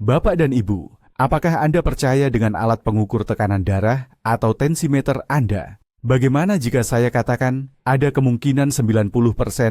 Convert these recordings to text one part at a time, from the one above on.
Bapak dan Ibu, apakah Anda percaya dengan alat pengukur tekanan darah atau tensimeter Anda? Bagaimana jika saya katakan ada kemungkinan 90%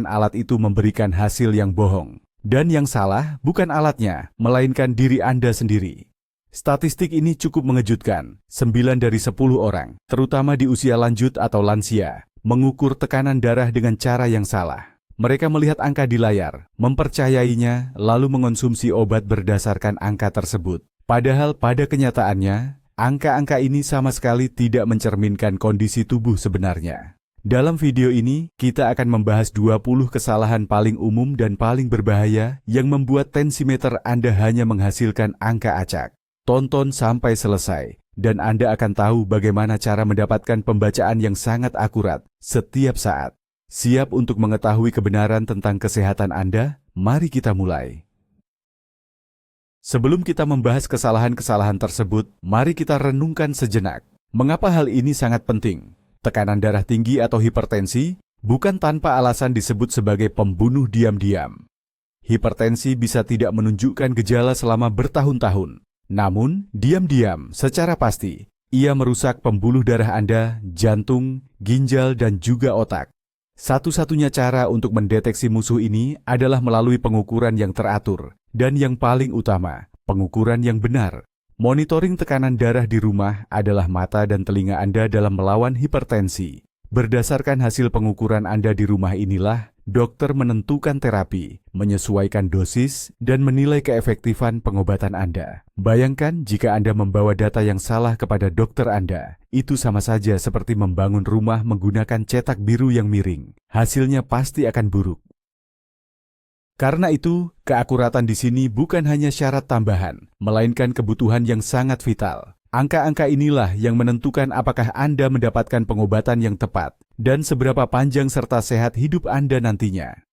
alat itu memberikan hasil yang bohong? Dan yang salah bukan alatnya, melainkan diri Anda sendiri. Statistik ini cukup mengejutkan. 9 dari 10 orang, terutama di usia lanjut atau lansia, mengukur tekanan darah dengan cara yang salah. Mereka melihat angka di layar, mempercayainya, lalu mengonsumsi obat berdasarkan angka tersebut. Padahal pada kenyataannya, angka-angka ini sama sekali tidak mencerminkan kondisi tubuh sebenarnya. Dalam video ini, kita akan membahas 20 kesalahan paling umum dan paling berbahaya yang membuat tensimeter Anda hanya menghasilkan angka acak. Tonton sampai selesai, dan Anda akan tahu bagaimana cara mendapatkan pembacaan yang sangat akurat setiap saat. Siap untuk mengetahui kebenaran tentang kesehatan Anda? Mari kita mulai. Sebelum kita membahas kesalahan-kesalahan tersebut, mari kita renungkan sejenak. Mengapa hal ini sangat penting? Tekanan darah tinggi atau hipertensi bukan tanpa alasan disebut sebagai pembunuh diam-diam. Hipertensi bisa tidak menunjukkan gejala selama bertahun-tahun. Namun, diam-diam secara pasti, ia merusak pembuluh darah Anda, jantung, ginjal, dan juga otak. Satu-satunya cara untuk mendeteksi musuh ini adalah melalui pengukuran yang teratur, dan yang paling utama, pengukuran yang benar. Monitoring tekanan darah di rumah adalah mata dan telinga Anda dalam melawan hipertensi. Berdasarkan hasil pengukuran Anda di rumah inilah, dokter menentukan terapi, menyesuaikan dosis, dan menilai keefektifan pengobatan Anda. Bayangkan jika Anda membawa data yang salah kepada dokter Anda, itu sama saja seperti membangun rumah menggunakan cetak biru yang miring. Hasilnya pasti akan buruk. Karena itu, keakuratan di sini bukan hanya syarat tambahan, melainkan kebutuhan yang sangat vital. Angka-angka inilah yang menentukan apakah Anda mendapatkan pengobatan yang tepat dan seberapa panjang serta sehat hidup Anda nantinya.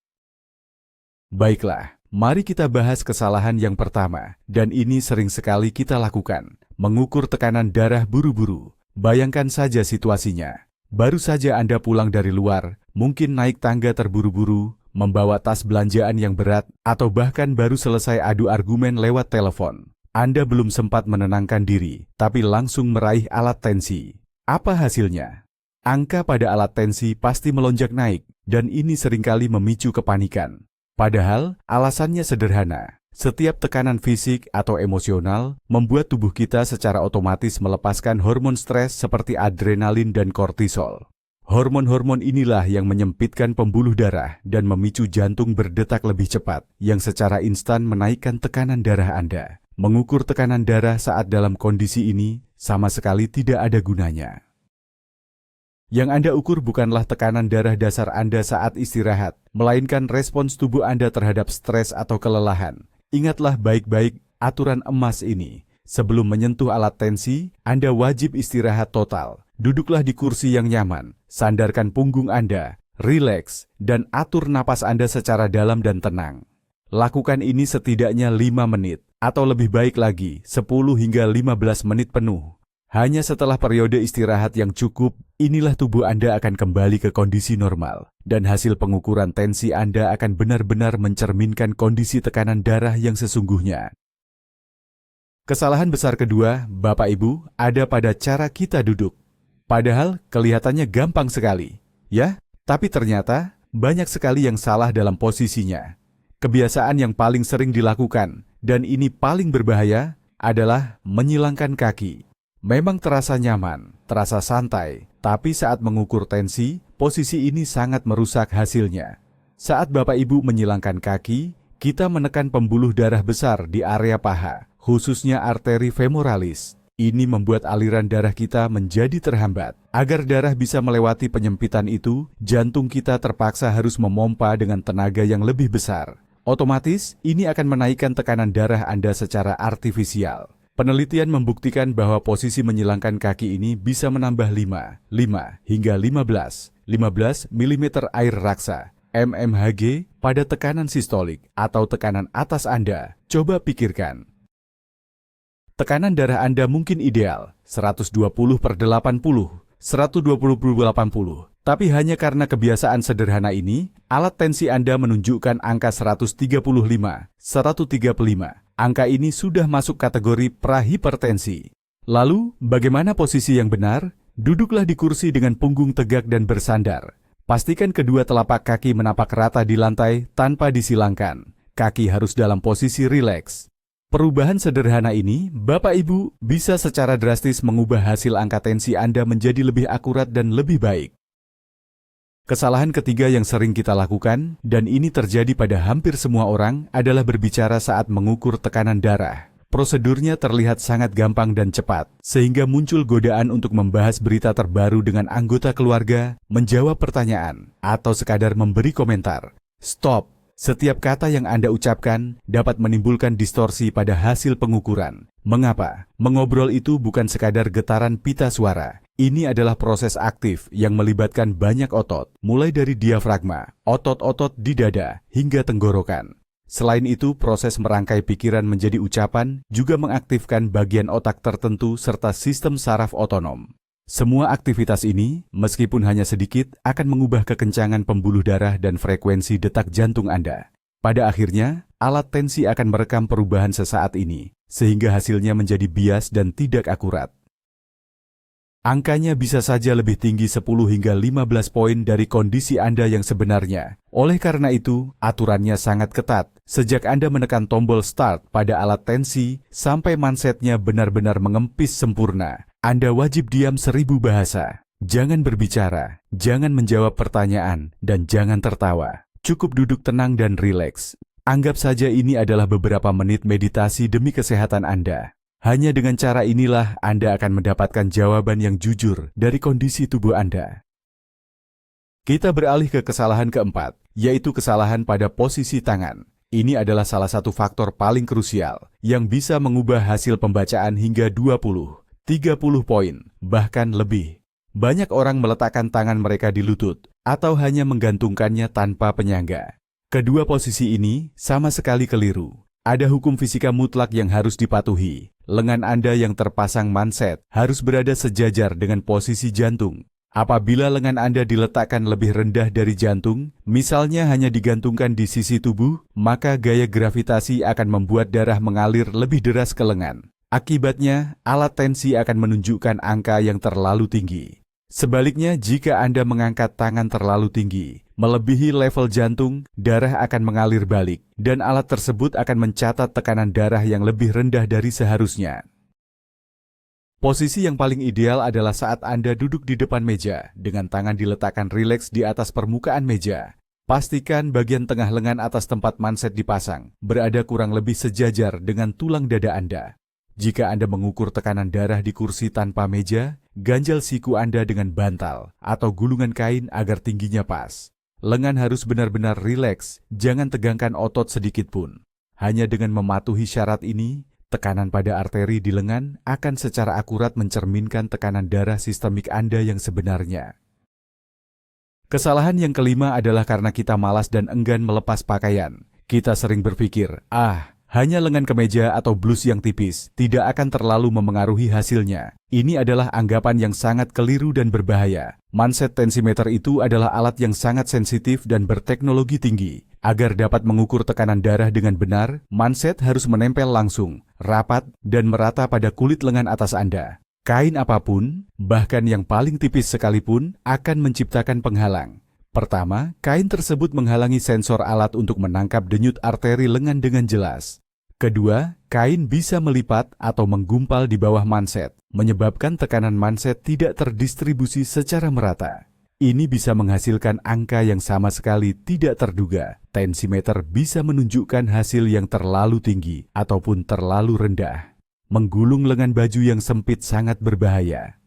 Baiklah, mari kita bahas kesalahan yang pertama, dan ini sering sekali kita lakukan, mengukur tekanan darah buru-buru. Bayangkan saja situasinya. Baru saja Anda pulang dari luar, mungkin naik tangga terburu-buru, membawa tas belanjaan yang berat, atau bahkan baru selesai adu argumen lewat telepon. Anda belum sempat menenangkan diri, tapi langsung meraih alat tensi. Apa hasilnya? Angka pada alat tensi pasti melonjak naik, dan ini seringkali memicu kepanikan. Padahal, alasannya sederhana. Setiap tekanan fisik atau emosional membuat tubuh kita secara otomatis melepaskan hormon stres seperti adrenalin dan kortisol. Hormon-hormon inilah yang menyempitkan pembuluh darah dan memicu jantung berdetak lebih cepat, yang secara instan menaikkan tekanan darah Anda. Mengukur tekanan darah saat dalam kondisi ini sama sekali tidak ada gunanya. Yang Anda ukur bukanlah tekanan darah dasar Anda saat istirahat, melainkan respons tubuh Anda terhadap stres atau kelelahan. Ingatlah baik-baik aturan emas ini. Sebelum menyentuh alat tensi, Anda wajib istirahat total. Duduklah di kursi yang nyaman, sandarkan punggung Anda, rileks, dan atur napas Anda secara dalam dan tenang. Lakukan ini setidaknya 5 menit, atau lebih baik lagi, 10 hingga 15 menit penuh. Hanya setelah periode istirahat yang cukup, inilah tubuh Anda akan kembali ke kondisi normal, dan hasil pengukuran tensi Anda akan benar-benar mencerminkan kondisi tekanan darah yang sesungguhnya. Kesalahan besar kedua, Bapak Ibu, ada pada cara kita duduk. Padahal kelihatannya gampang sekali, ya? Tapi ternyata banyak sekali yang salah dalam posisinya. Kebiasaan yang paling sering dilakukan, dan ini paling berbahaya, adalah menyilangkan kaki. Memang terasa nyaman, terasa santai, tapi saat mengukur tensi, posisi ini sangat merusak hasilnya. Saat Bapak Ibu menyilangkan kaki, kita menekan pembuluh darah besar di area paha, khususnya arteri femoralis. Ini membuat aliran darah kita menjadi terhambat. Agar darah bisa melewati penyempitan itu, jantung kita terpaksa harus memompa dengan tenaga yang lebih besar. Otomatis, ini akan menaikkan tekanan darah Anda secara artifisial. Penelitian membuktikan bahwa posisi menyilangkan kaki ini bisa menambah 5 hingga 15 mm air raksa, mmHg, pada tekanan sistolik atau tekanan atas Anda. Coba pikirkan. Tekanan darah Anda mungkin ideal, 120/80, 120/80. Tapi hanya karena kebiasaan sederhana ini, alat tensi Anda menunjukkan angka 135, 135, Angka ini sudah masuk kategori prahipertensi. Lalu, bagaimana posisi yang benar? Duduklah di kursi dengan punggung tegak dan bersandar. Pastikan kedua telapak kaki menapak rata di lantai tanpa disilangkan. Kaki harus dalam posisi rileks. Perubahan sederhana ini, Bapak Ibu, bisa secara drastis mengubah hasil angka tensi Anda menjadi lebih akurat dan lebih baik. Kesalahan ketiga yang sering kita lakukan, dan ini terjadi pada hampir semua orang, adalah berbicara saat mengukur tekanan darah. Prosedurnya terlihat sangat gampang dan cepat, sehingga muncul godaan untuk membahas berita terbaru dengan anggota keluarga, menjawab pertanyaan, atau sekadar memberi komentar. Stop! Setiap kata yang Anda ucapkan dapat menimbulkan distorsi pada hasil pengukuran. Mengapa? Mengobrol itu bukan sekadar getaran pita suara. Ini adalah proses aktif yang melibatkan banyak otot, mulai dari diafragma, otot-otot di dada, hingga tenggorokan. Selain itu, proses merangkai pikiran menjadi ucapan juga mengaktifkan bagian otak tertentu serta sistem saraf otonom. Semua aktivitas ini, meskipun hanya sedikit, akan mengubah kekencangan pembuluh darah dan frekuensi detak jantung Anda. Pada akhirnya, alat tensi akan merekam perubahan sesaat ini, sehingga hasilnya menjadi bias dan tidak akurat. Angkanya bisa saja lebih tinggi 10 hingga 15 poin dari kondisi Anda yang sebenarnya. Oleh karena itu, aturannya sangat ketat. Sejak Anda menekan tombol start pada alat tensi, sampai mansetnya benar-benar mengempis sempurna, Anda wajib diam 1000 bahasa. Jangan berbicara, jangan menjawab pertanyaan, dan jangan tertawa. Cukup duduk tenang dan rileks. Anggap saja ini adalah beberapa menit meditasi demi kesehatan Anda. Hanya dengan cara inilah Anda akan mendapatkan jawaban yang jujur dari kondisi tubuh Anda. Kita beralih ke kesalahan keempat, yaitu kesalahan pada posisi tangan. Ini adalah salah satu faktor paling krusial yang bisa mengubah hasil pembacaan hingga 20, 30 poin, bahkan lebih. Banyak orang meletakkan tangan mereka di lutut atau hanya menggantungkannya tanpa penyangga. Kedua posisi ini sama sekali keliru. Ada hukum fisika mutlak yang harus dipatuhi. Lengan Anda yang terpasang manset harus berada sejajar dengan posisi jantung. Apabila lengan Anda diletakkan lebih rendah dari jantung, misalnya hanya digantungkan di sisi tubuh, maka gaya gravitasi akan membuat darah mengalir lebih deras ke lengan. Akibatnya, alat tensi akan menunjukkan angka yang terlalu tinggi. Sebaliknya, jika Anda mengangkat tangan terlalu tinggi, melebihi level jantung, darah akan mengalir balik, dan alat tersebut akan mencatat tekanan darah yang lebih rendah dari seharusnya. Posisi yang paling ideal adalah saat Anda duduk di depan meja, dengan tangan diletakkan rileks di atas permukaan meja. Pastikan bagian tengah lengan atas tempat manset dipasang, berada kurang lebih sejajar dengan tulang dada Anda. Jika Anda mengukur tekanan darah di kursi tanpa meja, ganjal siku Anda dengan bantal atau gulungan kain agar tingginya pas. Lengan harus benar-benar rileks, jangan tegangkan otot sedikit pun. Hanya dengan mematuhi syarat ini, tekanan pada arteri di lengan akan secara akurat mencerminkan tekanan darah sistemik Anda yang sebenarnya. Kesalahan yang kelima adalah karena kita malas dan enggan melepas pakaian. Kita sering berpikir, hanya lengan kemeja atau blus yang tipis tidak akan terlalu memengaruhi hasilnya. Ini adalah anggapan yang sangat keliru dan berbahaya. Manset tensimeter itu adalah alat yang sangat sensitif dan berteknologi tinggi. Agar dapat mengukur tekanan darah dengan benar, manset harus menempel langsung, rapat, dan merata pada kulit lengan atas Anda. Kain apapun, bahkan yang paling tipis sekalipun, akan menciptakan penghalang. Pertama, kain tersebut menghalangi sensor alat untuk menangkap denyut arteri lengan dengan jelas. Kedua, kain bisa melipat atau menggumpal di bawah manset, menyebabkan tekanan manset tidak terdistribusi secara merata. Ini bisa menghasilkan angka yang sama sekali tidak terduga. Tensimeter bisa menunjukkan hasil yang terlalu tinggi ataupun terlalu rendah. Menggulung lengan baju yang sempit sangat berbahaya.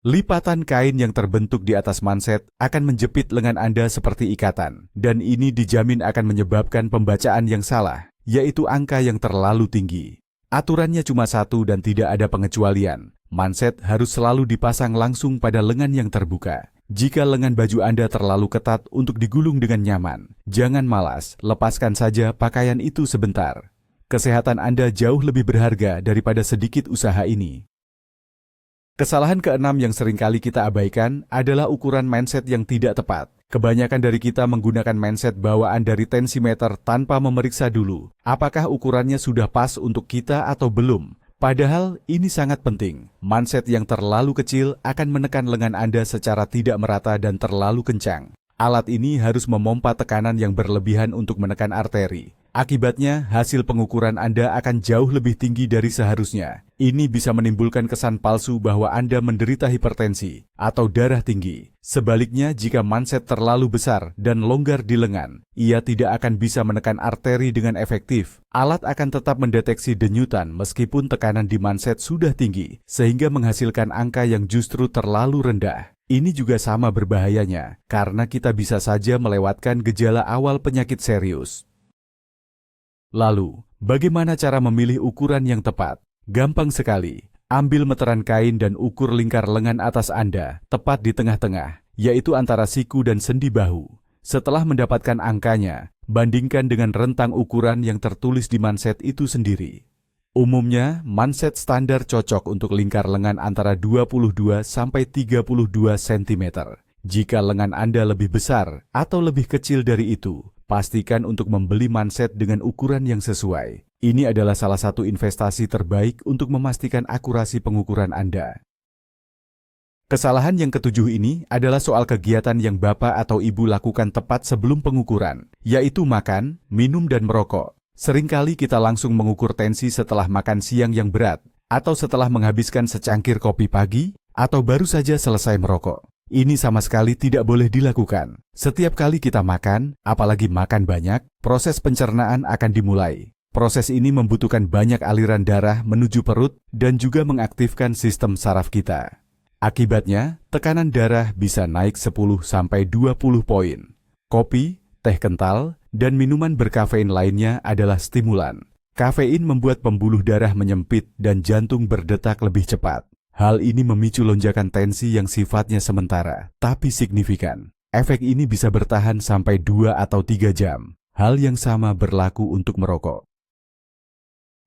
Lipatan kain yang terbentuk di atas manset akan menjepit lengan Anda seperti ikatan, dan ini dijamin akan menyebabkan pembacaan yang salah, yaitu angka yang terlalu tinggi. Aturannya cuma satu dan tidak ada pengecualian. Manset harus selalu dipasang langsung pada lengan yang terbuka. Jika lengan baju Anda terlalu ketat untuk digulung dengan nyaman, jangan malas, lepaskan saja pakaian itu sebentar. Kesehatan Anda jauh lebih berharga daripada sedikit usaha ini. Kesalahan keenam yang seringkali kita abaikan adalah ukuran mindset yang tidak tepat. Kebanyakan dari kita menggunakan mindset bawaan dari tensimeter tanpa memeriksa dulu apakah ukurannya sudah pas untuk kita atau belum. Padahal ini sangat penting. Mindset yang terlalu kecil akan menekan lengan Anda secara tidak merata dan terlalu kencang. Alat ini harus memompa tekanan yang berlebihan untuk menekan arteri. Akibatnya, hasil pengukuran Anda akan jauh lebih tinggi dari seharusnya. Ini bisa menimbulkan kesan palsu bahwa Anda menderita hipertensi atau darah tinggi. Sebaliknya, jika mindset terlalu besar dan longgar di lengan, ia tidak akan bisa menekan arteri dengan efektif. Alat akan tetap mendeteksi denyutan meskipun tekanan di mindset sudah tinggi, sehingga menghasilkan angka yang justru terlalu rendah. Ini juga sama berbahayanya, karena kita bisa saja melewatkan gejala awal penyakit serius. Lalu, bagaimana cara memilih ukuran yang tepat? Gampang sekali. Ambil meteran kain dan ukur lingkar lengan atas Anda, tepat di tengah-tengah, yaitu antara siku dan sendi bahu. Setelah mendapatkan angkanya, bandingkan dengan rentang ukuran yang tertulis di manset itu sendiri. Umumnya, manset standar cocok untuk lingkar lengan antara 22 sampai 32 cm. Jika lengan Anda lebih besar atau lebih kecil dari itu, pastikan untuk membeli manset dengan ukuran yang sesuai. Ini adalah salah satu investasi terbaik untuk memastikan akurasi pengukuran Anda. Kesalahan yang ketujuh ini adalah soal kegiatan yang Bapak atau Ibu lakukan tepat sebelum pengukuran, yaitu makan, minum, dan merokok. Seringkali kita langsung mengukur tensi setelah makan siang yang berat, atau setelah menghabiskan secangkir kopi pagi, atau baru saja selesai merokok. Ini sama sekali tidak boleh dilakukan. Setiap kali kita makan, apalagi makan banyak, proses pencernaan akan dimulai. Proses ini membutuhkan banyak aliran darah menuju perut dan juga mengaktifkan sistem saraf kita. Akibatnya, tekanan darah bisa naik 10-20 poin. Kopi, teh kental, dan minuman berkafein lainnya adalah stimulan. Kafein membuat pembuluh darah menyempit dan jantung berdetak lebih cepat. Hal ini memicu lonjakan tensi yang sifatnya sementara, tapi signifikan. Efek ini bisa bertahan sampai 2 atau 3 jam. Hal yang sama berlaku untuk merokok.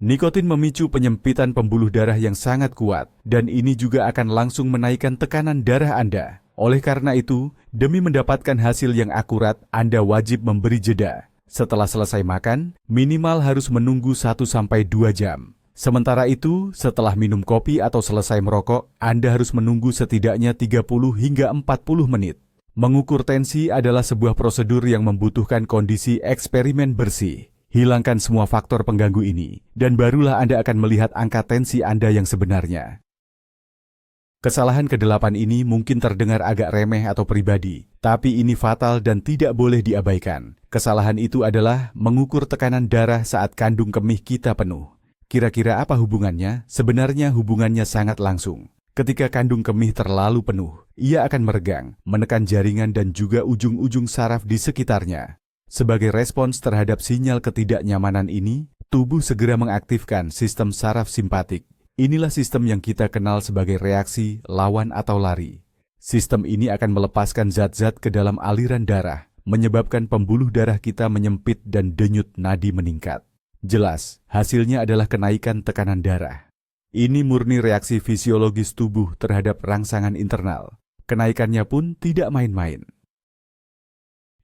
Nikotin memicu penyempitan pembuluh darah yang sangat kuat, dan ini juga akan langsung menaikkan tekanan darah Anda. Oleh karena itu, demi mendapatkan hasil yang akurat, Anda wajib memberi jeda. Setelah selesai makan, minimal harus menunggu 1-2 jam. Sementara itu, setelah minum kopi atau selesai merokok, Anda harus menunggu setidaknya 30 hingga 40 menit. Mengukur tensi adalah sebuah prosedur yang membutuhkan kondisi eksperimen bersih. Hilangkan semua faktor pengganggu ini, dan barulah Anda akan melihat angka tensi Anda yang sebenarnya. Kesalahan ke-8 ini mungkin terdengar agak remeh atau pribadi, tapi ini fatal dan tidak boleh diabaikan. Kesalahan itu adalah mengukur tekanan darah saat kandung kemih kita penuh. Kira-kira apa hubungannya? Sebenarnya hubungannya sangat langsung. Ketika kandung kemih terlalu penuh, ia akan meregang, menekan jaringan dan juga ujung-ujung saraf di sekitarnya. Sebagai respons terhadap sinyal ketidaknyamanan ini, tubuh segera mengaktifkan sistem saraf simpatik. Inilah sistem yang kita kenal sebagai reaksi, lawan atau lari. Sistem ini akan melepaskan zat-zat ke dalam aliran darah, menyebabkan pembuluh darah kita menyempit dan denyut nadi meningkat. Jelas, hasilnya adalah kenaikan tekanan darah. Ini murni reaksi fisiologis tubuh terhadap rangsangan internal. Kenaikannya pun tidak main-main.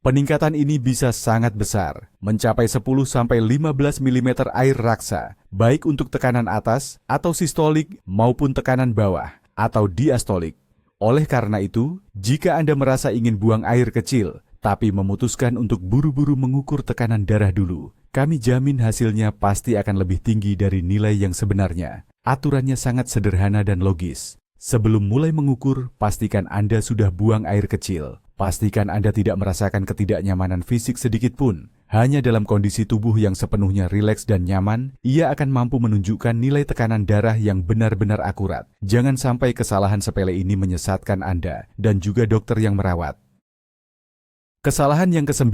Peningkatan ini bisa sangat besar, mencapai 10-15 mm air raksa, baik untuk tekanan atas atau sistolik maupun tekanan bawah atau diastolik. Oleh karena itu, jika Anda merasa ingin buang air kecil, tapi memutuskan untuk buru-buru mengukur tekanan darah dulu, kami jamin hasilnya pasti akan lebih tinggi dari nilai yang sebenarnya. Aturannya sangat sederhana dan logis. Sebelum mulai mengukur, pastikan Anda sudah buang air kecil. Pastikan Anda tidak merasakan ketidaknyamanan fisik sedikit pun. Hanya dalam kondisi tubuh yang sepenuhnya rileks dan nyaman, ia akan mampu menunjukkan nilai tekanan darah yang benar-benar akurat. Jangan sampai kesalahan sepele ini menyesatkan Anda dan juga dokter yang merawat. Kesalahan yang ke-9,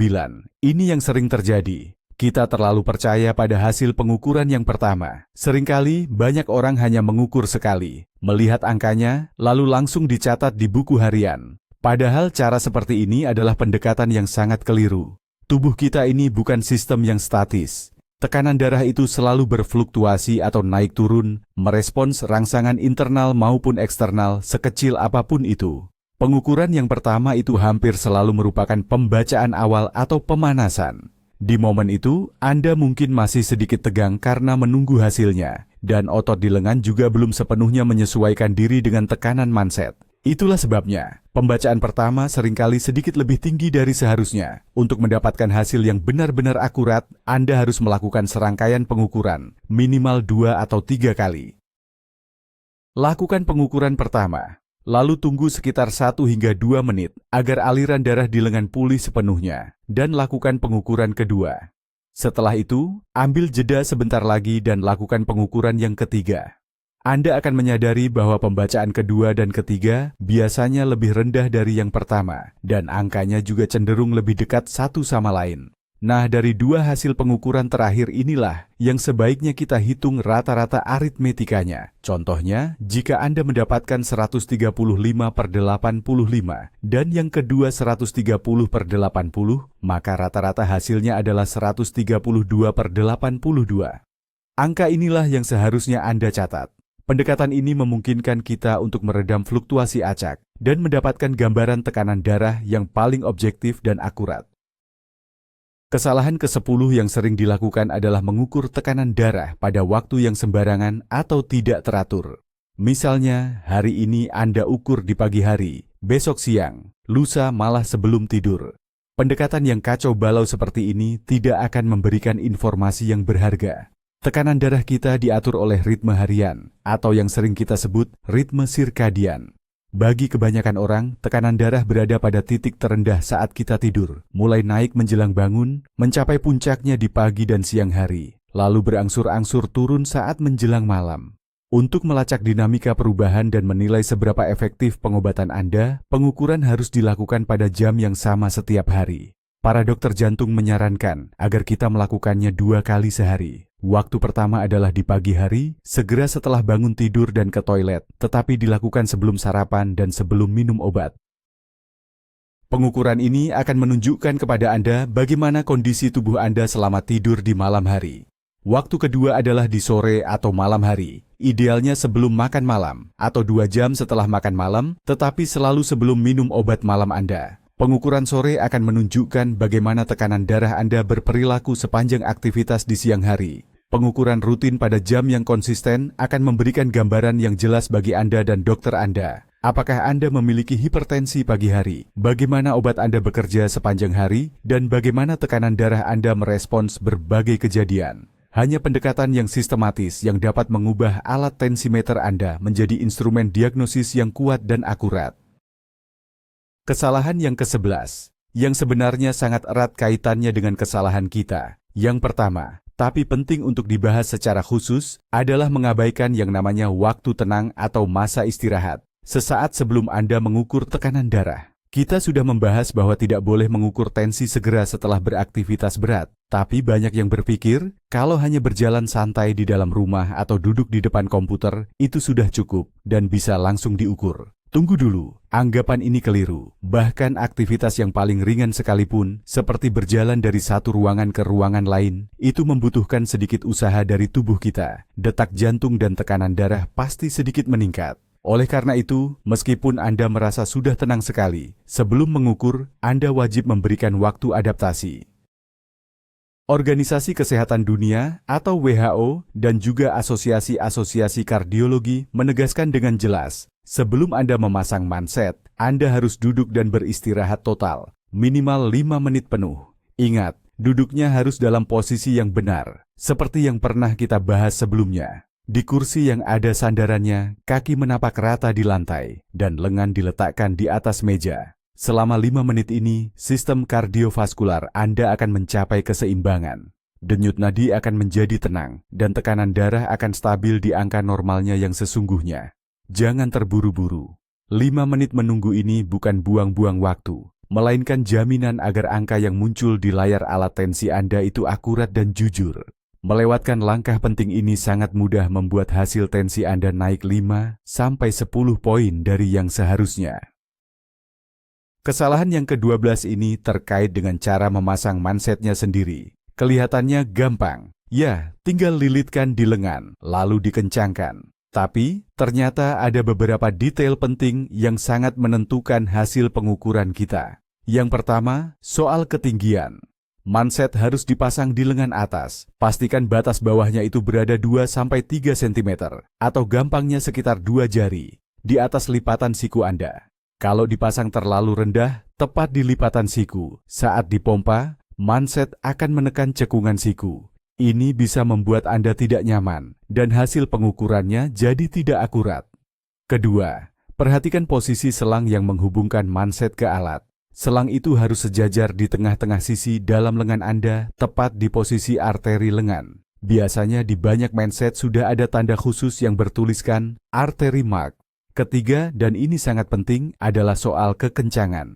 ini yang sering terjadi. Kita terlalu percaya pada hasil pengukuran yang pertama. Seringkali banyak orang hanya mengukur sekali, melihat angkanya, lalu langsung dicatat di buku harian. Padahal cara seperti ini adalah pendekatan yang sangat keliru. Tubuh kita ini bukan sistem yang statis. Tekanan darah itu selalu berfluktuasi atau naik turun, merespons rangsangan internal maupun eksternal sekecil apapun itu. Pengukuran yang pertama itu hampir selalu merupakan pembacaan awal atau pemanasan. Di momen itu, Anda mungkin masih sedikit tegang karena menunggu hasilnya, dan otot di lengan juga belum sepenuhnya menyesuaikan diri dengan tekanan manset. Itulah sebabnya, pembacaan pertama seringkali sedikit lebih tinggi dari seharusnya. Untuk mendapatkan hasil yang benar-benar akurat, Anda harus melakukan serangkaian pengukuran, minimal 2 atau 3 kali. Lakukan pengukuran pertama, lalu tunggu sekitar 1 hingga 2 menit agar aliran darah di lengan pulih sepenuhnya, dan lakukan pengukuran kedua. Setelah itu, ambil jeda sebentar lagi dan lakukan pengukuran yang ketiga. Anda akan menyadari bahwa pembacaan kedua dan ketiga biasanya lebih rendah dari yang pertama, dan angkanya juga cenderung lebih dekat satu sama lain. Nah, dari 2 hasil pengukuran terakhir inilah yang sebaiknya kita hitung rata-rata aritmetikanya. Contohnya, jika Anda mendapatkan 135/85 dan yang kedua 130/80, maka rata-rata hasilnya adalah 132/82. Angka inilah yang seharusnya Anda catat. Pendekatan ini memungkinkan kita untuk meredam fluktuasi acak dan mendapatkan gambaran tekanan darah yang paling objektif dan akurat. Kesalahan ke-10 yang sering dilakukan adalah mengukur tekanan darah pada waktu yang sembarangan atau tidak teratur. Misalnya, hari ini Anda ukur di pagi hari, besok siang, lusa malah sebelum tidur. Pendekatan yang kacau balau seperti ini tidak akan memberikan informasi yang berharga. Tekanan darah kita diatur oleh ritme harian, atau yang sering kita sebut ritme sirkadian. Bagi kebanyakan orang, tekanan darah berada pada titik terendah saat kita tidur, mulai naik menjelang bangun, mencapai puncaknya di pagi dan siang hari, lalu berangsur-angsur turun saat menjelang malam. Untuk melacak dinamika perubahan dan menilai seberapa efektif pengobatan Anda, pengukuran harus dilakukan pada jam yang sama setiap hari. Para dokter jantung menyarankan agar kita melakukannya 2 kali sehari. Waktu pertama adalah di pagi hari, segera setelah bangun tidur dan ke toilet, tetapi dilakukan sebelum sarapan dan sebelum minum obat. Pengukuran ini akan menunjukkan kepada Anda bagaimana kondisi tubuh Anda selama tidur di malam hari. Waktu kedua adalah di sore atau malam hari, idealnya sebelum makan malam, atau 2 jam setelah makan malam, tetapi selalu sebelum minum obat malam Anda. Pengukuran sore akan menunjukkan bagaimana tekanan darah Anda berperilaku sepanjang aktivitas di siang hari. Pengukuran rutin pada jam yang konsisten akan memberikan gambaran yang jelas bagi Anda dan dokter Anda. Apakah Anda memiliki hipertensi pagi hari? Bagaimana obat Anda bekerja sepanjang hari? Dan bagaimana tekanan darah Anda merespons berbagai kejadian? Hanya pendekatan yang sistematis yang dapat mengubah alat tensimeter Anda menjadi instrumen diagnosis yang kuat dan akurat. Kesalahan yang ke-11, yang sebenarnya sangat erat kaitannya dengan kesalahan kita. Yang pertama, tapi penting untuk dibahas secara khusus, adalah mengabaikan yang namanya waktu tenang atau masa istirahat. Sesaat sebelum Anda mengukur tekanan darah, kita sudah membahas bahwa tidak boleh mengukur tensi segera setelah beraktivitas berat. Tapi banyak yang berpikir, kalau hanya berjalan santai di dalam rumah atau duduk di depan komputer, itu sudah cukup dan bisa langsung diukur. Tunggu dulu, anggapan ini keliru. Bahkan aktivitas yang paling ringan sekalipun, seperti berjalan dari satu ruangan ke ruangan lain, itu membutuhkan sedikit usaha dari tubuh kita. Detak jantung dan tekanan darah pasti sedikit meningkat. Oleh karena itu, meskipun Anda merasa sudah tenang sekali, sebelum mengukur, Anda wajib memberikan waktu adaptasi. Organisasi Kesehatan Dunia atau WHO dan juga asosiasi-asosiasi kardiologi menegaskan dengan jelas, sebelum Anda memasang manset, Anda harus duduk dan beristirahat total, minimal 5 menit penuh. Ingat, duduknya harus dalam posisi yang benar, seperti yang pernah kita bahas sebelumnya. Di kursi yang ada sandarannya, kaki menapak rata di lantai, dan lengan diletakkan di atas meja. Selama 5 menit ini, sistem kardiovaskular Anda akan mencapai keseimbangan. Denyut nadi akan menjadi tenang, dan tekanan darah akan stabil di angka normalnya yang sesungguhnya. Jangan terburu-buru. 5 menit menunggu ini bukan buang-buang waktu, melainkan jaminan agar angka yang muncul di layar alat tensi Anda itu akurat dan jujur. Melewatkan langkah penting ini sangat mudah membuat hasil tensi Anda naik 5-10 poin dari yang seharusnya. Kesalahan yang ke-12 ini terkait dengan cara memasang mansetnya sendiri. Kelihatannya gampang, Ya, tinggal lilitkan di lengan, lalu dikencangkan. Tapi, ternyata ada beberapa detail penting yang sangat menentukan hasil pengukuran kita. Yang pertama, soal ketinggian. Manset harus dipasang di lengan atas. Pastikan batas bawahnya itu berada 2-3 cm, atau gampangnya sekitar 2 jari, di atas lipatan siku Anda. Kalau dipasang terlalu rendah, tepat di lipatan siku, saat dipompa, manset akan menekan cekungan siku. Ini bisa membuat Anda tidak nyaman, dan hasil pengukurannya jadi tidak akurat. Kedua, perhatikan posisi selang yang menghubungkan manset ke alat. Selang itu harus sejajar di tengah-tengah sisi dalam lengan Anda, tepat di posisi arteri lengan. Biasanya di banyak manset sudah ada tanda khusus yang bertuliskan artery mark. Ketiga, dan ini sangat penting, adalah soal kekencangan.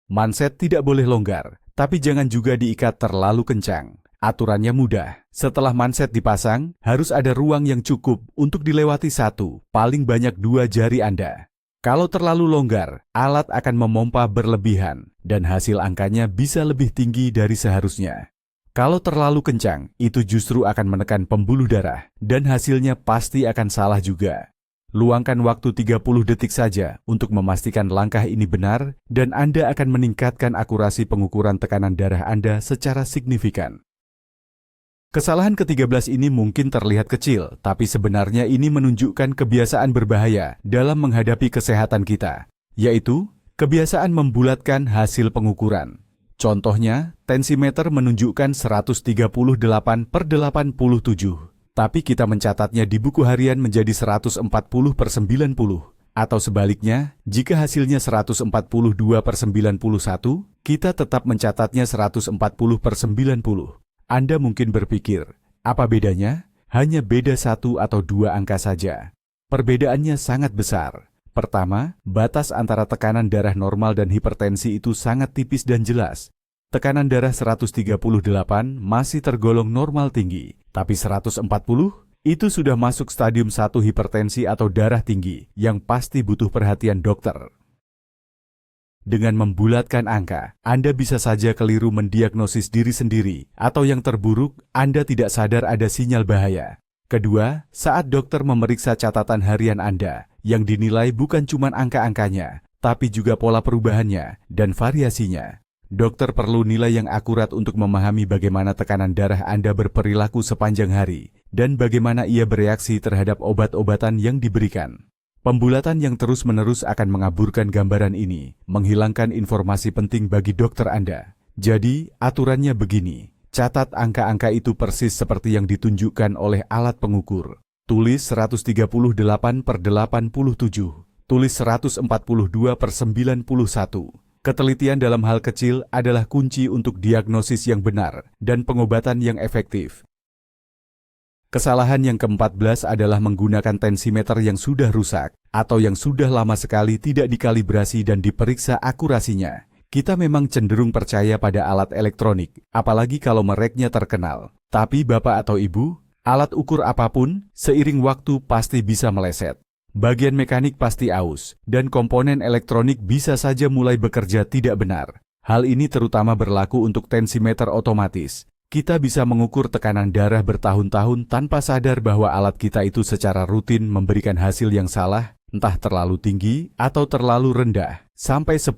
Manset tidak boleh longgar, tapi jangan juga diikat terlalu kencang. Aturannya mudah. Setelah manset dipasang, harus ada ruang yang cukup untuk dilewati 1, paling banyak 2 jari Anda. Kalau terlalu longgar, alat akan memompa berlebihan, dan hasil angkanya bisa lebih tinggi dari seharusnya. Kalau terlalu kencang, itu justru akan menekan pembuluh darah, dan hasilnya pasti akan salah juga. Luangkan waktu 30 detik saja untuk memastikan langkah ini benar, dan Anda akan meningkatkan akurasi pengukuran tekanan darah Anda secara signifikan. Kesalahan ke-13 ini mungkin terlihat kecil, tapi sebenarnya ini menunjukkan kebiasaan berbahaya dalam menghadapi kesehatan kita, yaitu kebiasaan membulatkan hasil pengukuran. Contohnya, tensimeter menunjukkan 138/87. Tapi kita mencatatnya di buku harian menjadi 140/90. Atau sebaliknya, jika hasilnya 142/91, kita tetap mencatatnya 140/90. Anda mungkin berpikir, apa bedanya? Hanya beda 1 atau 2 angka saja. Perbedaannya sangat besar. Pertama, batas antara tekanan darah normal dan hipertensi itu sangat tipis dan jelas. Tekanan darah 138 masih tergolong normal tinggi, tapi 140 itu sudah masuk stadium 1 hipertensi atau darah tinggi yang pasti butuh perhatian dokter. Dengan membulatkan angka, Anda bisa saja keliru mendiagnosis diri sendiri, atau yang terburuk, Anda tidak sadar ada sinyal bahaya. Kedua, saat dokter memeriksa catatan harian Anda, yang dinilai bukan cuma angka-angkanya, tapi juga pola perubahannya dan variasinya. Dokter perlu nilai yang akurat untuk memahami bagaimana tekanan darah Anda berperilaku sepanjang hari dan bagaimana ia bereaksi terhadap obat-obatan yang diberikan. Pembulatan yang terus-menerus akan mengaburkan gambaran ini, menghilangkan informasi penting bagi dokter Anda. Jadi, aturannya begini, catat angka-angka itu persis seperti yang ditunjukkan oleh alat pengukur. Tulis 138/87, tulis 142/91. Ketelitian dalam hal kecil adalah kunci untuk diagnosis yang benar dan pengobatan yang efektif. Kesalahan yang ke-14 adalah menggunakan tensimeter yang sudah rusak atau yang sudah lama sekali tidak dikalibrasi dan diperiksa akurasinya. Kita memang cenderung percaya pada alat elektronik, apalagi kalau mereknya terkenal. Tapi Bapak atau Ibu, alat ukur apapun, seiring waktu pasti bisa meleset. Bagian mekanik pasti aus, dan komponen elektronik bisa saja mulai bekerja tidak benar. Hal ini terutama berlaku untuk tensimeter otomatis. Kita bisa mengukur tekanan darah bertahun-tahun tanpa sadar bahwa alat kita itu secara rutin memberikan hasil yang salah, entah terlalu tinggi atau terlalu rendah, sampai 10,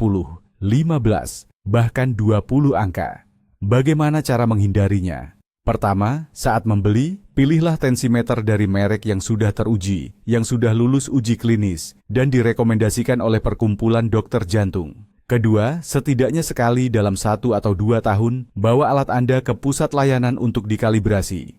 15, bahkan 20 angka. Bagaimana cara menghindarinya? Pertama, saat membeli, pilihlah tensimeter dari merek yang sudah teruji, yang sudah lulus uji klinis, dan direkomendasikan oleh perkumpulan dokter jantung. Kedua, setidaknya sekali dalam 1 atau 2 tahun, bawa alat Anda ke pusat layanan untuk dikalibrasi.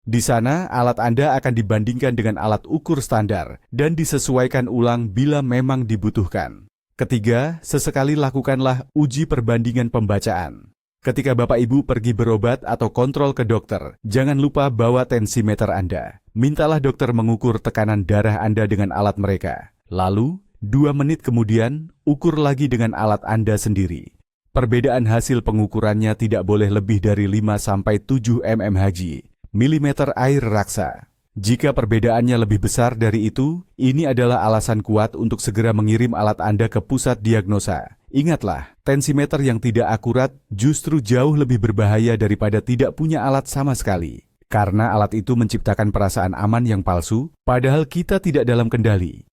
Di sana, alat Anda akan dibandingkan dengan alat ukur standar, dan disesuaikan ulang bila memang dibutuhkan. Ketiga, sesekali lakukanlah uji perbandingan pembacaan. Ketika Bapak Ibu pergi berobat atau kontrol ke dokter, jangan lupa bawa tensimeter Anda. Mintalah dokter mengukur tekanan darah Anda dengan alat mereka. Lalu, 2 menit kemudian, ukur lagi dengan alat Anda sendiri. Perbedaan hasil pengukurannya tidak boleh lebih dari 5-7 mmHg, milimeter air raksa. Jika perbedaannya lebih besar dari itu, ini adalah alasan kuat untuk segera mengirim alat Anda ke pusat diagnosa. Ingatlah, tensimeter yang tidak akurat justru jauh lebih berbahaya daripada tidak punya alat sama sekali. Karena alat itu menciptakan perasaan aman yang palsu, padahal kita tidak dalam kendali.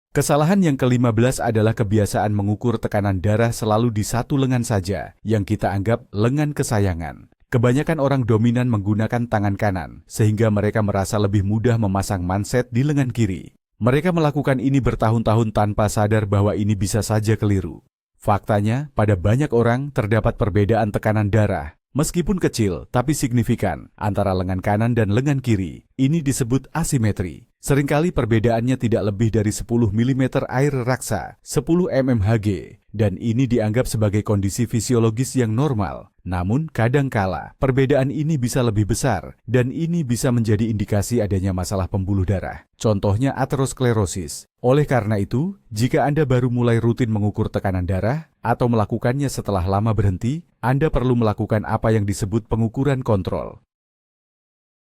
Kesalahan yang ke-15 adalah kebiasaan mengukur tekanan darah selalu di satu lengan saja, yang kita anggap lengan kesayangan. Kebanyakan orang dominan menggunakan tangan kanan, sehingga mereka merasa lebih mudah memasang manset di lengan kiri. Mereka melakukan ini bertahun-tahun tanpa sadar bahwa ini bisa saja keliru. Faktanya, pada banyak orang terdapat perbedaan tekanan darah, meskipun kecil tapi signifikan, antara lengan kanan dan lengan kiri. Ini disebut asimetri. Seringkali perbedaannya tidak lebih dari 10 mm air raksa, 10 mmHg, dan ini dianggap sebagai kondisi fisiologis yang normal. Namun, kadangkala perbedaan ini bisa lebih besar, dan ini bisa menjadi indikasi adanya masalah pembuluh darah. Contohnya aterosklerosis. Oleh karena itu, jika Anda baru mulai rutin mengukur tekanan darah, atau melakukannya setelah lama berhenti, Anda perlu melakukan apa yang disebut pengukuran kontrol.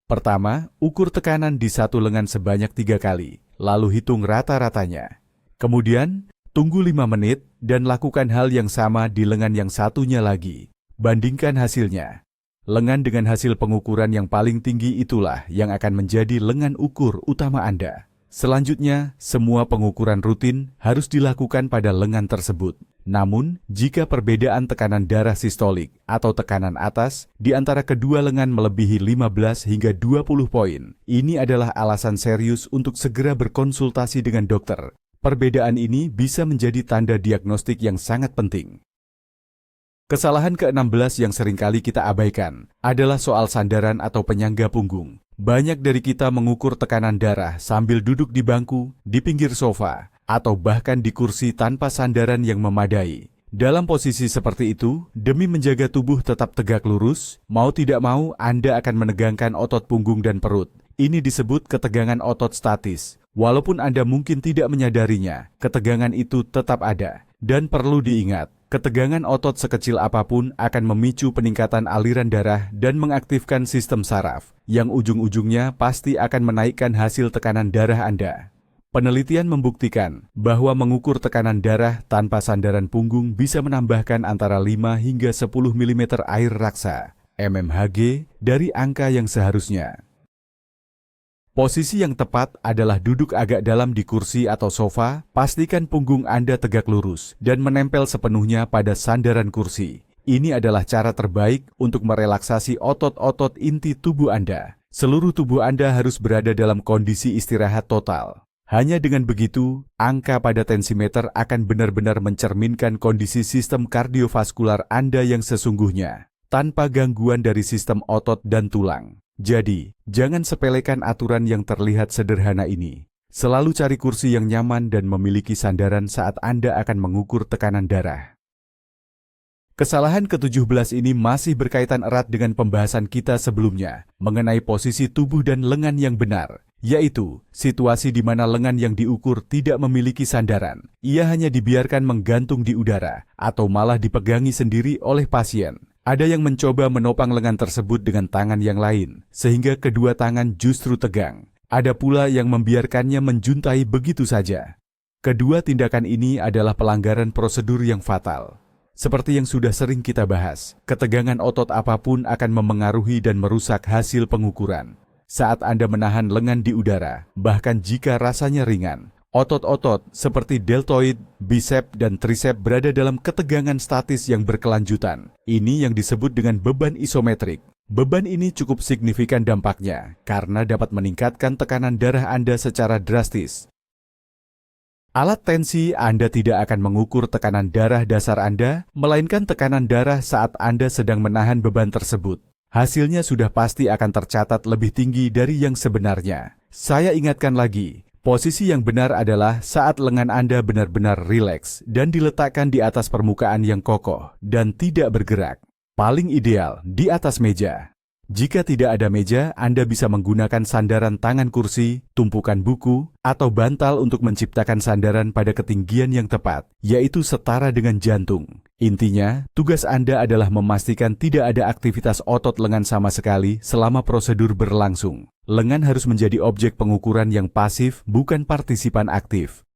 Pertama, ukur tekanan di satu lengan sebanyak 3 kali, lalu hitung rata-ratanya. Kemudian, tunggu 5 menit dan lakukan hal yang sama di lengan yang satunya lagi. Bandingkan hasilnya. Lengan dengan hasil pengukuran yang paling tinggi itulah yang akan menjadi lengan ukur utama Anda. Selanjutnya, semua pengukuran rutin harus dilakukan pada lengan tersebut. Namun, jika perbedaan tekanan darah sistolik atau tekanan atas di antara kedua lengan melebihi 15 hingga 20 poin, ini adalah alasan serius untuk segera berkonsultasi dengan dokter. Perbedaan ini bisa menjadi tanda diagnostik yang sangat penting. Kesalahan ke-16 yang seringkali kita abaikan adalah soal sandaran atau penyangga punggung. Banyak dari kita mengukur tekanan darah sambil duduk di bangku, di pinggir sofa, atau bahkan di kursi tanpa sandaran yang memadai. Dalam posisi seperti itu, demi menjaga tubuh tetap tegak lurus, mau tidak mau Anda akan menegangkan otot punggung dan perut. Ini disebut ketegangan otot statis. Walaupun Anda mungkin tidak menyadarinya, ketegangan itu tetap ada. Dan perlu diingat, ketegangan otot sekecil apapun akan memicu peningkatan aliran darah dan mengaktifkan sistem saraf, yang ujung-ujungnya pasti akan menaikkan hasil tekanan darah Anda. Penelitian membuktikan bahwa mengukur tekanan darah tanpa sandaran punggung bisa menambahkan antara 5 hingga 10 mm air raksa, mmHg, dari angka yang seharusnya. Posisi yang tepat adalah duduk agak dalam di kursi atau sofa, pastikan punggung Anda tegak lurus dan menempel sepenuhnya pada sandaran kursi. Ini adalah cara terbaik untuk merelaksasi otot-otot inti tubuh Anda. Seluruh tubuh Anda harus berada dalam kondisi istirahat total. Hanya dengan begitu, angka pada tensimeter akan benar-benar mencerminkan kondisi sistem kardiovaskular Anda yang sesungguhnya, tanpa gangguan dari sistem otot dan tulang. Jadi, jangan sepelekan aturan yang terlihat sederhana ini. Selalu cari kursi yang nyaman dan memiliki sandaran saat Anda akan mengukur tekanan darah. Kesalahan ke-17 ini masih berkaitan erat dengan pembahasan kita sebelumnya mengenai posisi tubuh dan lengan yang benar, yaitu situasi di mana lengan yang diukur tidak memiliki sandaran. Ia hanya dibiarkan menggantung di udara atau malah dipegangi sendiri oleh pasien. Ada yang mencoba menopang lengan tersebut dengan tangan yang lain, sehingga kedua tangan justru tegang. Ada pula yang membiarkannya menjuntai begitu saja. Kedua tindakan ini adalah pelanggaran prosedur yang fatal. Seperti yang sudah sering kita bahas, ketegangan otot apapun akan memengaruhi dan merusak hasil pengukuran. Saat Anda menahan lengan di udara, bahkan jika rasanya ringan, otot-otot seperti deltoid, bisep, dan trisep berada dalam ketegangan statis yang berkelanjutan. Ini yang disebut dengan beban isometrik. Beban ini cukup signifikan dampaknya karena dapat meningkatkan tekanan darah Anda secara drastis. Alat tensi Anda tidak akan mengukur tekanan darah dasar Anda, melainkan tekanan darah saat Anda sedang menahan beban tersebut. Hasilnya sudah pasti akan tercatat lebih tinggi dari yang sebenarnya. Saya ingatkan lagi, posisi yang benar adalah saat lengan Anda benar-benar rileks dan diletakkan di atas permukaan yang kokoh dan tidak bergerak. Paling ideal di atas meja. Jika tidak ada meja, Anda bisa menggunakan sandaran tangan kursi, tumpukan buku, atau bantal untuk menciptakan sandaran pada ketinggian yang tepat, yaitu setara dengan jantung. Intinya, tugas Anda adalah memastikan tidak ada aktivitas otot lengan sama sekali selama prosedur berlangsung. Lengan harus menjadi objek pengukuran yang pasif, bukan partisipan aktif.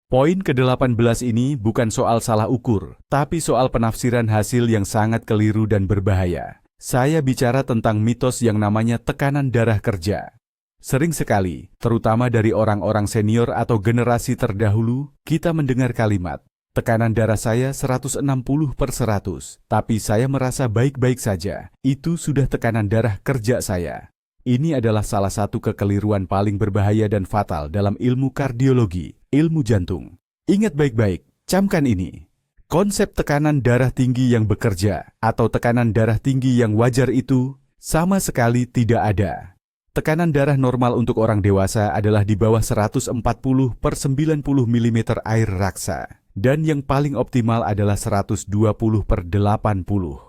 Poin ke-18 ini bukan soal salah ukur, tapi soal penafsiran hasil yang sangat keliru dan berbahaya. Saya bicara tentang mitos yang namanya tekanan darah kerja. Sering sekali, terutama dari orang-orang senior atau generasi terdahulu, kita mendengar kalimat, tekanan darah saya 160/100, tapi saya merasa baik-baik saja. Itu sudah tekanan darah kerja saya. Ini adalah salah satu kekeliruan paling berbahaya dan fatal dalam ilmu kardiologi, ilmu jantung. Ingat baik-baik, camkan ini. Konsep tekanan darah tinggi yang bekerja atau tekanan darah tinggi yang wajar itu sama sekali tidak ada. Tekanan darah normal untuk orang dewasa adalah di bawah 140/90 mm air raksa. Dan yang paling optimal adalah 120/80.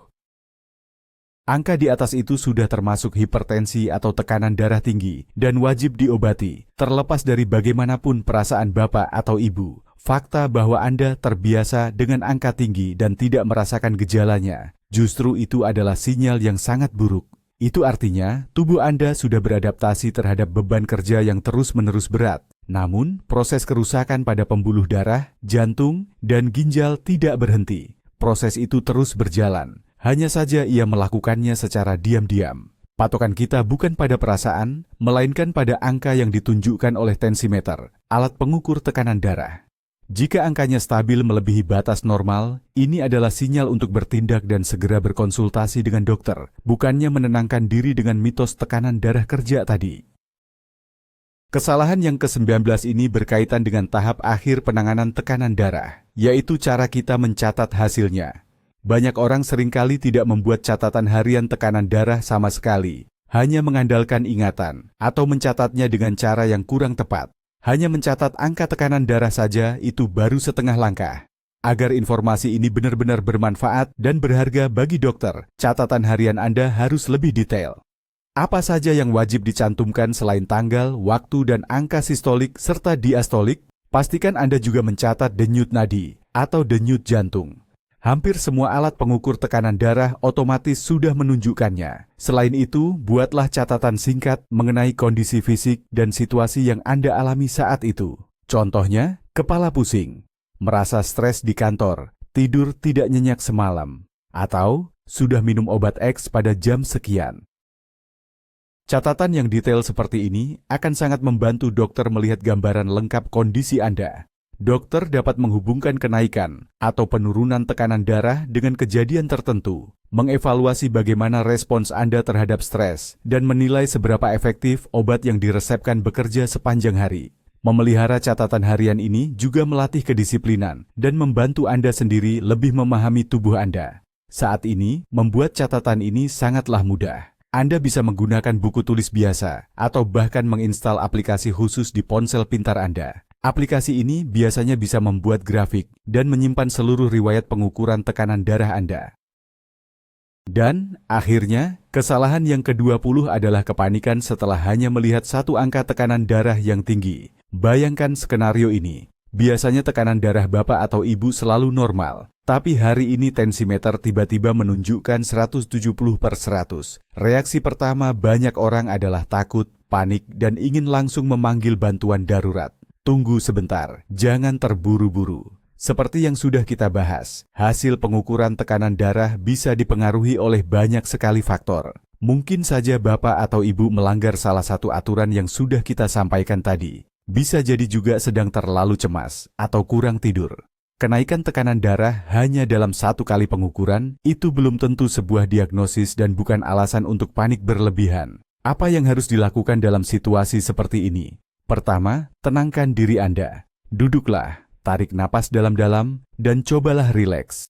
Angka di atas itu sudah termasuk hipertensi atau tekanan darah tinggi dan wajib diobati, terlepas dari bagaimanapun perasaan bapak atau ibu. Fakta bahwa Anda terbiasa dengan angka tinggi dan tidak merasakan gejalanya, justru itu adalah sinyal yang sangat buruk. Itu artinya tubuh Anda sudah beradaptasi terhadap beban kerja yang terus-menerus berat. Namun, proses kerusakan pada pembuluh darah, jantung, dan ginjal tidak berhenti. Proses itu terus berjalan. Hanya saja ia melakukannya secara diam-diam. Patokan kita bukan pada perasaan, melainkan pada angka yang ditunjukkan oleh tensimeter, alat pengukur tekanan darah. Jika angkanya stabil melebihi batas normal, ini adalah sinyal untuk bertindak dan segera berkonsultasi dengan dokter, bukannya menenangkan diri dengan mitos tekanan darah kerja tadi. Kesalahan yang ke-19 ini berkaitan dengan tahap akhir penanganan tekanan darah, yaitu cara kita mencatat hasilnya. Banyak orang seringkali tidak membuat catatan harian tekanan darah sama sekali, hanya mengandalkan ingatan, atau mencatatnya dengan cara yang kurang tepat. Hanya mencatat angka tekanan darah saja itu baru setengah langkah. Agar informasi ini benar-benar bermanfaat dan berharga bagi dokter, catatan harian Anda harus lebih detail. Apa saja yang wajib dicantumkan selain tanggal, waktu, dan angka sistolik serta diastolik? Pastikan Anda juga mencatat denyut nadi atau denyut jantung. Hampir semua alat pengukur tekanan darah otomatis sudah menunjukkannya. Selain itu, buatlah catatan singkat mengenai kondisi fisik dan situasi yang Anda alami saat itu. Contohnya, kepala pusing, merasa stres di kantor, tidur tidak nyenyak semalam, atau sudah minum obat X pada jam sekian. Catatan yang detail seperti ini akan sangat membantu dokter melihat gambaran lengkap kondisi Anda. Dokter dapat menghubungkan kenaikan atau penurunan tekanan darah dengan kejadian tertentu, mengevaluasi bagaimana respons Anda terhadap stres, dan menilai seberapa efektif obat yang diresepkan bekerja sepanjang hari. Memelihara catatan harian ini juga melatih kedisiplinan dan membantu Anda sendiri lebih memahami tubuh Anda. Saat ini, membuat catatan ini sangatlah mudah. Anda bisa menggunakan buku tulis biasa atau bahkan menginstal aplikasi khusus di ponsel pintar Anda. Aplikasi ini biasanya bisa membuat grafik dan menyimpan seluruh riwayat pengukuran tekanan darah Anda. Dan, akhirnya, kesalahan yang ke-20 adalah kepanikan setelah hanya melihat satu angka tekanan darah yang tinggi. Bayangkan skenario ini. Biasanya tekanan darah Bapak atau Ibu selalu normal, tapi hari ini tensimeter tiba-tiba menunjukkan 170/100. Reaksi pertama banyak orang adalah takut, panik, dan ingin langsung memanggil bantuan darurat. Tunggu sebentar, jangan terburu-buru. Seperti yang sudah kita bahas, hasil pengukuran tekanan darah bisa dipengaruhi oleh banyak sekali faktor. Mungkin saja Bapak atau Ibu melanggar salah satu aturan yang sudah kita sampaikan tadi. Bisa jadi juga sedang terlalu cemas atau kurang tidur. Kenaikan tekanan darah hanya dalam satu kali pengukuran, itu belum tentu sebuah diagnosis dan bukan alasan untuk panik berlebihan. Apa yang harus dilakukan dalam situasi seperti ini? Pertama, tenangkan diri Anda. Duduklah, tarik napas dalam-dalam, dan cobalah rileks.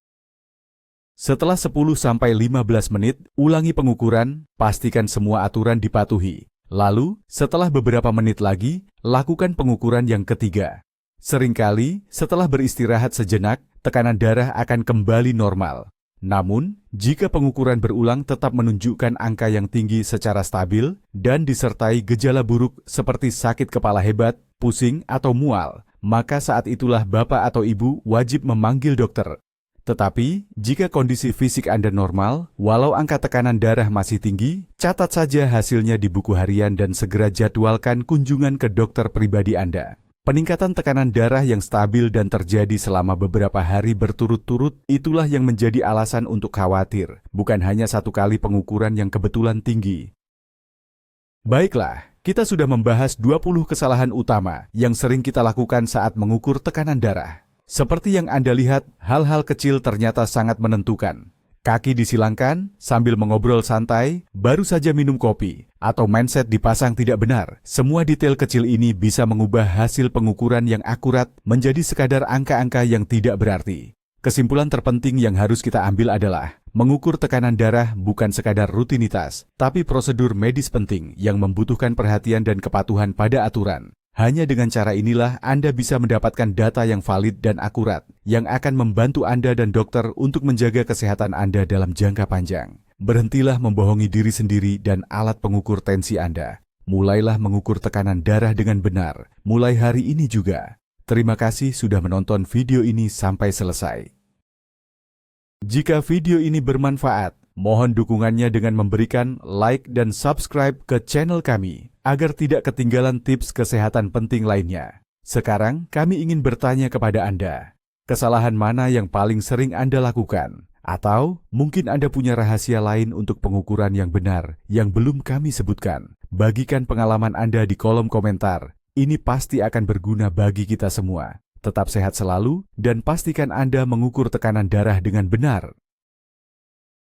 Setelah 10-15 menit, ulangi pengukuran, pastikan semua aturan dipatuhi. Lalu, setelah beberapa menit lagi, lakukan pengukuran yang ketiga. Seringkali, setelah beristirahat sejenak, tekanan darah akan kembali normal. Namun, jika pengukuran berulang tetap menunjukkan angka yang tinggi secara stabil dan disertai gejala buruk seperti sakit kepala hebat, pusing, atau mual, maka saat itulah Bapak atau Ibu wajib memanggil dokter. Tetapi, jika kondisi fisik Anda normal, walau angka tekanan darah masih tinggi, catat saja hasilnya di buku harian dan segera jadwalkan kunjungan ke dokter pribadi Anda. Peningkatan tekanan darah yang stabil dan terjadi selama beberapa hari berturut-turut itulah yang menjadi alasan untuk khawatir, bukan hanya satu kali pengukuran yang kebetulan tinggi. Baiklah, kita sudah membahas 20 kesalahan utama yang sering kita lakukan saat mengukur tekanan darah. Seperti yang Anda lihat, hal-hal kecil ternyata sangat menentukan. Kaki disilangkan, sambil mengobrol santai, baru saja minum kopi, atau mindset dipasang tidak benar. Semua detail kecil ini bisa mengubah hasil pengukuran yang akurat menjadi sekadar angka-angka yang tidak berarti. Kesimpulan terpenting yang harus kita ambil adalah, mengukur tekanan darah bukan sekadar rutinitas, tapi prosedur medis penting yang membutuhkan perhatian dan kepatuhan pada aturan. Hanya dengan cara inilah Anda bisa mendapatkan data yang valid dan akurat, yang akan membantu Anda dan dokter untuk menjaga kesehatan Anda dalam jangka panjang. Berhentilah membohongi diri sendiri dan alat pengukur tensi Anda. Mulailah mengukur tekanan darah dengan benar, mulai hari ini juga. Terima kasih sudah menonton video ini sampai selesai. Jika video ini bermanfaat, mohon dukungannya dengan memberikan like dan subscribe ke channel kami, agar tidak ketinggalan tips kesehatan penting lainnya. Sekarang, kami ingin bertanya kepada Anda, kesalahan mana yang paling sering Anda lakukan? Atau mungkin Anda punya rahasia lain untuk pengukuran yang benar yang belum kami sebutkan? Bagikan pengalaman Anda di kolom komentar. Ini pasti akan berguna bagi kita semua. Tetap sehat selalu dan pastikan Anda mengukur tekanan darah dengan benar.